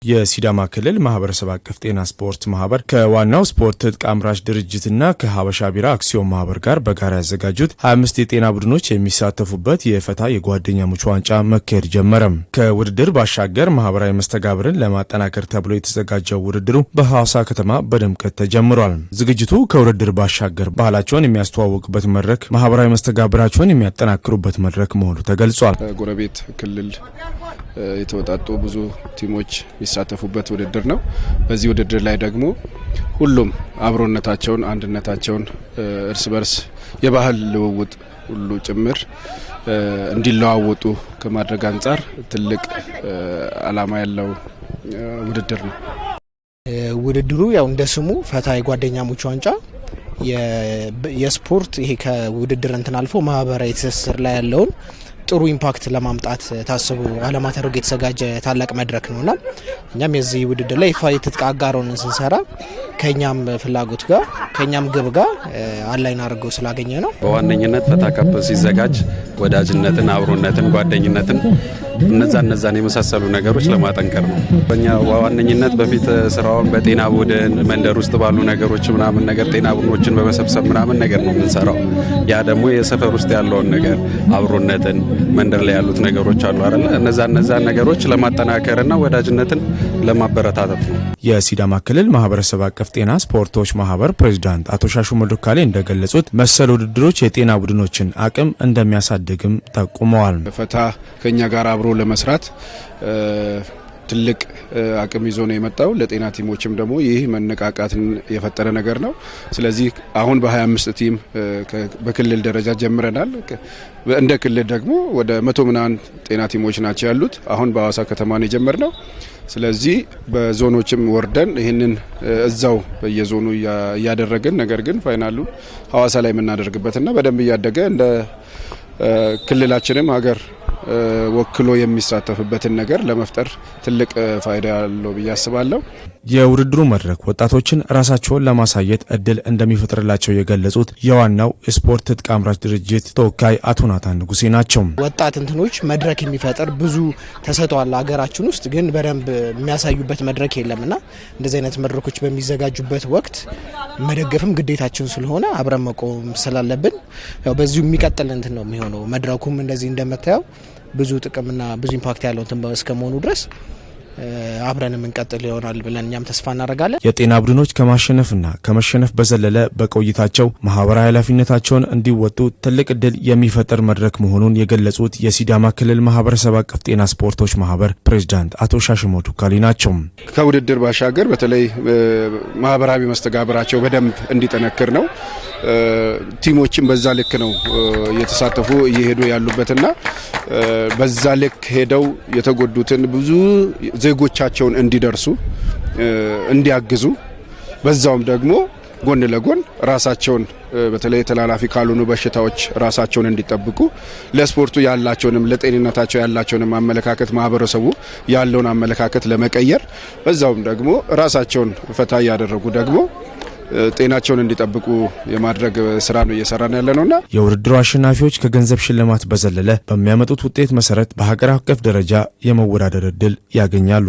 የሲዳማ ክልል ማህበረሰብ አቀፍ ጤና ስፖርት ማህበር ከዋናው ስፖርት ትጥቅ አምራች ድርጅትና ከሀበሻ ቢራ አክሲዮን ማህበር ጋር በጋራ ያዘጋጁት 25 የጤና ቡድኖች የሚሳተፉበት የፈታ የጓደኛሞች ዋንጫ መካሄድ ጀመረም። ከውድድር ባሻገር ማህበራዊ መስተጋብርን ለማጠናከር ተብሎ የተዘጋጀው ውድድሩ በሐዋሳ ከተማ በድምቀት ተጀምሯል። ዝግጅቱ ከውድድር ባሻገር ባህላቸውን የሚያስተዋውቁበት መድረክ፣ ማህበራዊ መስተጋብራቸውን የሚያጠናክሩበት መድረክ መሆኑ ተገልጿል። ጎረቤት ክልል የተወጣጡ ብዙ ቲሞች የሚሳተፉበት ውድድር ነው። በዚህ ውድድር ላይ ደግሞ ሁሉም አብሮነታቸውን፣ አንድነታቸውን እርስ በርስ የባህል ልውውጥ ሁሉ ጭምር እንዲለዋወጡ ከማድረግ አንጻር ትልቅ ዓላማ ያለው ውድድር ነው። ውድድሩ ያው እንደ ስሙ ፈታ የጓደኛሞች ዋንጫ የስፖርት ይሄ ከውድድር እንትን አልፎ ማህበራዊ ትስስር ላይ ያለውን ጥሩ ኢምፓክት ለማምጣት ታስቦ ዓላማ ተደርጎ የተዘጋጀ ታላቅ መድረክ ነውና እኛም የዚህ ውድድር ላይ ይፋ የትጥቅ አጋሮን ስንሰራ ከኛም ፍላጎት ጋር ከኛም ግብ ጋር አላይን አድርገው ስላገኘ ነው። በዋነኝነት ፈታ ካፕ ሲዘጋጅ ወዳጅነትን፣ አብሮነትን፣ ጓደኝነትን እነዛን የመሳሰሉ ነገሮች ለማጠንከር ነው። በእኛ በዋነኝነት በፊት ስራውን በጤና ቡድን መንደር ውስጥ ባሉ ነገሮች ምናምን ነገር ጤና ቡድኖችን በመሰብሰብ ምናምን ነገር ነው የምንሰራው። ያ ደግሞ የሰፈር ውስጥ ያለውን ነገር አብሮነትን መንደር ላይ ያሉት ነገሮች አሉ አይደል? እነዛን ነገሮች ለማጠናከርና ወዳጅነትን ለማበረታታት ነው። የሲዳማ ክልል ማህበረሰብ አቀፍ ጤና ስፖርቶች ማህበር ፕሬዝዳንት አቶ ሻሹ መዶካሌ እንደገለጹት መሰል ውድድሮች የጤና ቡድኖችን አቅም እንደሚያሳድግም ጠቁመዋል። ፈታ ከኛ ጋር አብሮ ለመስራት ትልቅ አቅም ይዞ ነው የመጣው። ለጤና ቲሞችም ደግሞ ይህ መነቃቃትን የፈጠረ ነገር ነው። ስለዚህ አሁን በ25 ቲም በክልል ደረጃ ጀምረናል። እንደ ክልል ደግሞ ወደ 100 ምናምን ጤና ቲሞች ናቸው ያሉት። አሁን በሐዋሳ ከተማ ነው የጀመርነው። ስለዚህ በዞኖችም ወርደን ይህንን እዛው በየዞኑ እያደረግን ነገር ግን ፋይናሉ ሐዋሳ ላይ የምናደርግበትና በደንብ እያደገ እንደ ክልላችንም ሀገር ወክሎ የሚሳተፍበትን ነገር ለመፍጠር ትልቅ ፋይዳ ያለው ብዬ አስባለሁ። የውድድሩ መድረክ ወጣቶችን ራሳቸውን ለማሳየት እድል እንደሚፈጥርላቸው የገለጹት የዋናው ስፖርት ትጥቅ አምራች ድርጅት ተወካይ አቶ ናታን ንጉሴ ናቸው። ወጣት እንትኖች መድረክ የሚፈጥር ብዙ ተሰጥቷል ሀገራችን ውስጥ ግን በደንብ የሚያሳዩበት መድረክ የለምና እንደዚህ አይነት መድረኮች በሚዘጋጁበት ወቅት መደገፍም ግዴታችን ስለሆነ አብረን መቆም ስላለብን ያው በዚሁ የሚቀጥል እንትን ነው የሚሆነው። መድረኩም እንደዚህ እንደምታየው ብዙ ጥቅምና ብዙ ኢምፓክት ያለው እንትን እስከመሆኑ ድረስ አብረን እንቀጥል ይሆናል ብለን እኛም ተስፋ እናደርጋለን። የጤና ቡድኖች ከማሸነፍና ከመሸነፍ በዘለለ በቆይታቸው ማህበራዊ ኃላፊነታቸውን እንዲወጡ ትልቅ እድል የሚፈጥር መድረክ መሆኑን የገለጹት የሲዳማ ክልል ማህበረሰብ አቀፍ ጤና ስፖርቶች ማህበር ፕሬዝዳንት አቶ ሻሹ መዶካሌ ናቸው። ከውድድር ባሻገር በተለይ ማህበራዊ መስተጋብራቸው በደንብ እንዲጠነክር ነው። ቲሞችን በዛ ልክ ነው እየተሳተፉ እየሄዱ ያሉበትና በዛ ልክ ሄደው የተጎዱትን ብዙ ዜጎቻቸውን እንዲደርሱ እንዲያግዙ በዛውም ደግሞ ጎን ለጎን ራሳቸውን በተለይ ተላላፊ ካልሆኑ በሽታዎች ራሳቸውን እንዲጠብቁ ለስፖርቱ ያላቸውንም ለጤንነታቸው ያላቸውንም አመለካከት ማህበረሰቡ ያለውን አመለካከት ለመቀየር በዛውም ደግሞ ራሳቸውን ፈታ ያደረጉ ደግሞ ጤናቸውን እንዲጠብቁ የማድረግ ስራ ነው እየሰራን ያለነውና የውድድሩ አሸናፊዎች ከገንዘብ ሽልማት በዘለለ በሚያመጡት ውጤት መሰረት በሀገር አቀፍ ደረጃ የመወዳደር እድል ያገኛሉ።